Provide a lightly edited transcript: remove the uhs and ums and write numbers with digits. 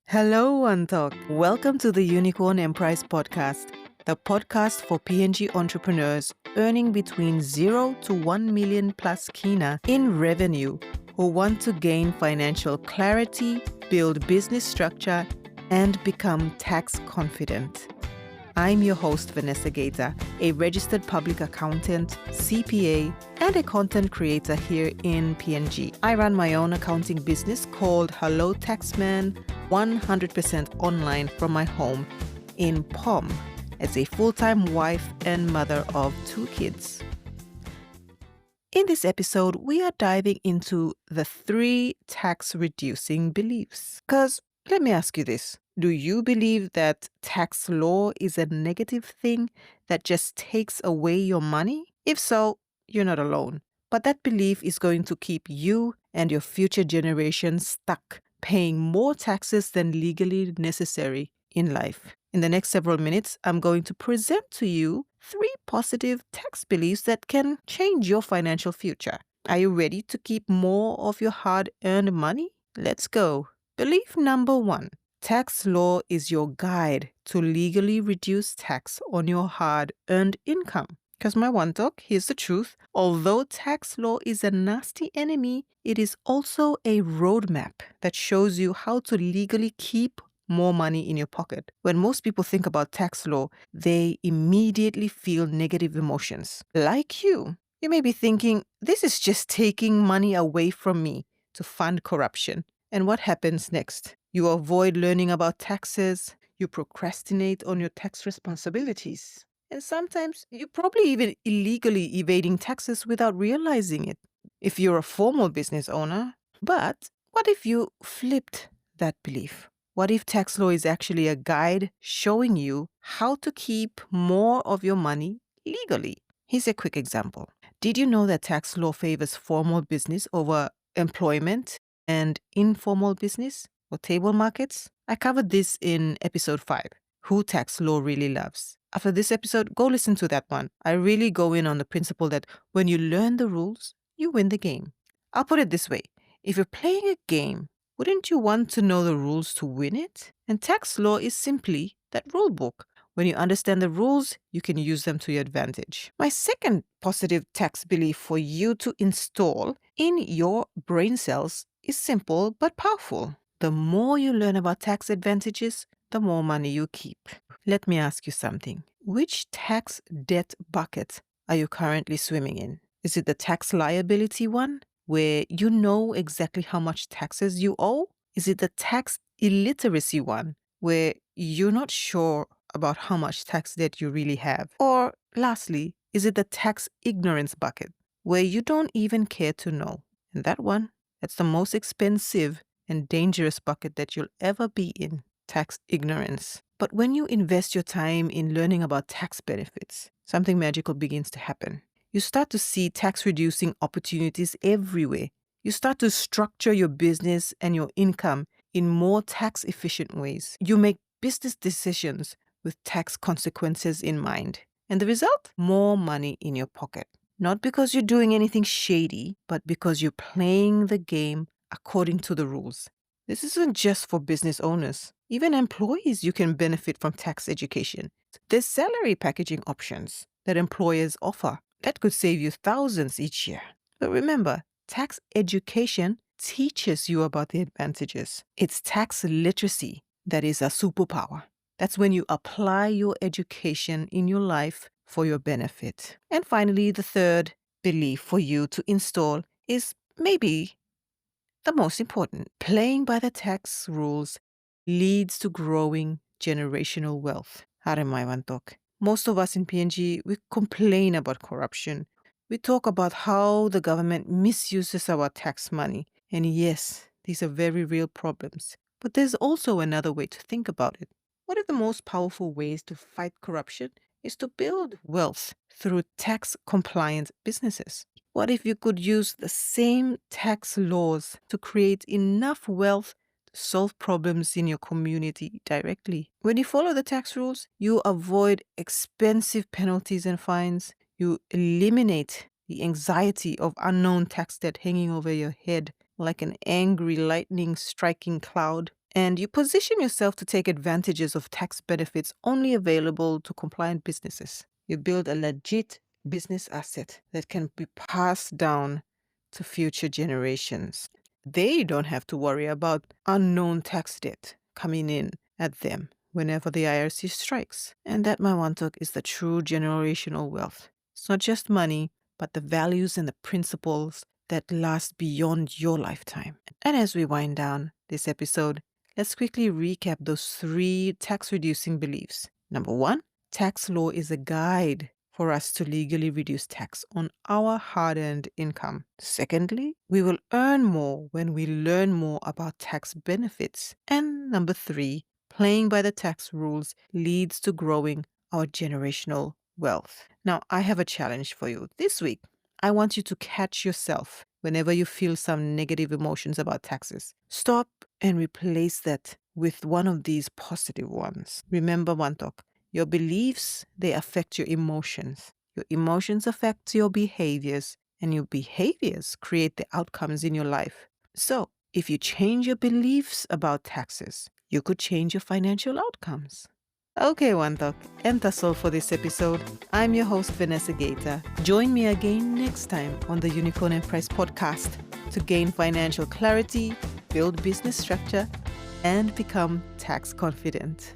Hello, Antok. Welcome to the Unicorn Emprise podcast, the podcast for PNG entrepreneurs earning between 0 to 1 million plus kina in revenue who want to gain financial clarity, build business structure, and become tax confident. I'm your host, Vanessa Gaeta, a registered public accountant, CPA, and a content creator here in PNG. I run my own accounting business called Hello Taxman, 100% online from my home in POM as a full-time wife and mother of 2 kids. In this episode, we are diving into the 3 tax-reducing beliefs. Because let me ask you this. Do you believe that tax law is a negative thing that just takes away your money? If so, you're not alone. But that belief is going to keep you and your future generations stuck, paying more taxes than legally necessary in life. In the next several minutes, I'm going to present to you 3 positive tax beliefs that can change your financial future. Are you ready to keep more of your hard-earned money? Let's go. Belief number 1. Tax law is your guide to legally reduce tax on your hard-earned income. Because my one talk, here's the truth. Although tax law is a nasty enemy, it is also a roadmap that shows you how to legally keep more money in your pocket. When most people think about tax law, they immediately feel negative emotions. Like you may be thinking, this is just taking money away from me to fund corruption. And what happens next? You avoid learning about taxes, you procrastinate on your tax responsibilities, and sometimes you're probably even illegally evading taxes without realizing it if you're a formal business owner. But what if you flipped that belief? What if tax law is actually a guide showing you how to keep more of your money legally? Here's a quick example. Did you know that tax law favors formal business over employment and informal business or table markets? I covered this in episode 5, Who Tax Law Really Loves. After this episode, go listen to that one. I really go in on the principle that when you learn the rules, you win the game. I'll put it this way. If you're playing a game, wouldn't you want to know the rules to win it? And tax law is simply that rule book. When you understand the rules, you can use them to your advantage. My second positive tax belief for you to install in your brain cells is simple but powerful. The more you learn about tax advantages, the more money you keep. Let me ask you something. Which tax debt bucket are you currently swimming in? Is it the tax liability one, where you know exactly how much taxes you owe? Is it the tax illiteracy one, where you're not sure about how much tax debt you really have? Or lastly, is it the tax ignorance bucket, where you don't even care to know? And that one, that's the most expensive and dangerous bucket that you'll ever be in, tax ignorance. But when you invest your time in learning about tax benefits, something magical begins to happen. You start to see tax-reducing opportunities everywhere. You start to structure your business and your income in more tax-efficient ways. You make business decisions with tax consequences in mind. And the result? More money in your pocket. Not because you're doing anything shady, but because you're playing the game according to the rules. This isn't just for business owners. Even employees, you can benefit from tax education. There's salary packaging options that employers offer that could save you thousands each year. But remember, tax education teaches you about the advantages. It's tax literacy that is a superpower. That's when you apply your education in your life for your benefit. And finally, the third belief for you to install is maybe the most important. Playing by the tax rules leads to growing generational wealth. Harimaiwantok. Most of us in PNG, we complain about corruption. We talk about how the government misuses our tax money. And yes, these are very real problems. But there's also another way to think about it. What if the most powerful ways to fight corruption is to build wealth through tax-compliant businesses? What if you could use the same tax laws to create enough wealth to solve problems in your community directly? When you follow the tax rules, you avoid expensive penalties and fines. You eliminate the anxiety of unknown tax debt hanging over your head like an angry lightning striking cloud. And you position yourself to take advantages of tax benefits only available to compliant businesses. You build a legit business asset that can be passed down to future generations. They don't have to worry about unknown tax debt coming in at them whenever the IRC strikes. And that, my Wantok, is the true generational wealth. It's not just money, but the values and the principles that last beyond your lifetime. And as we wind down this episode, let's quickly recap those 3 tax-reducing beliefs. Number 1, tax law is a guide for us to legally reduce tax on our hard-earned income. Secondly, we will earn more when we learn more about tax benefits. And number 3, playing by the tax rules leads to growing our generational wealth. Now, I have a challenge for you. This week, I want you to catch yourself whenever you feel some negative emotions about taxes. Stop and replace that with one of these positive ones. Remember, Wantok, your beliefs, they affect your emotions. Your emotions affect your behaviors, and your behaviors create the outcomes in your life. So, if you change your beliefs about taxes, you could change your financial outcomes. Okay, Wantok, and that's all for this episode. I'm your host, Vanessa Gaeta. Join me again next time on the Unicorn and Price podcast to gain financial clarity, build business structure, and become tax confident.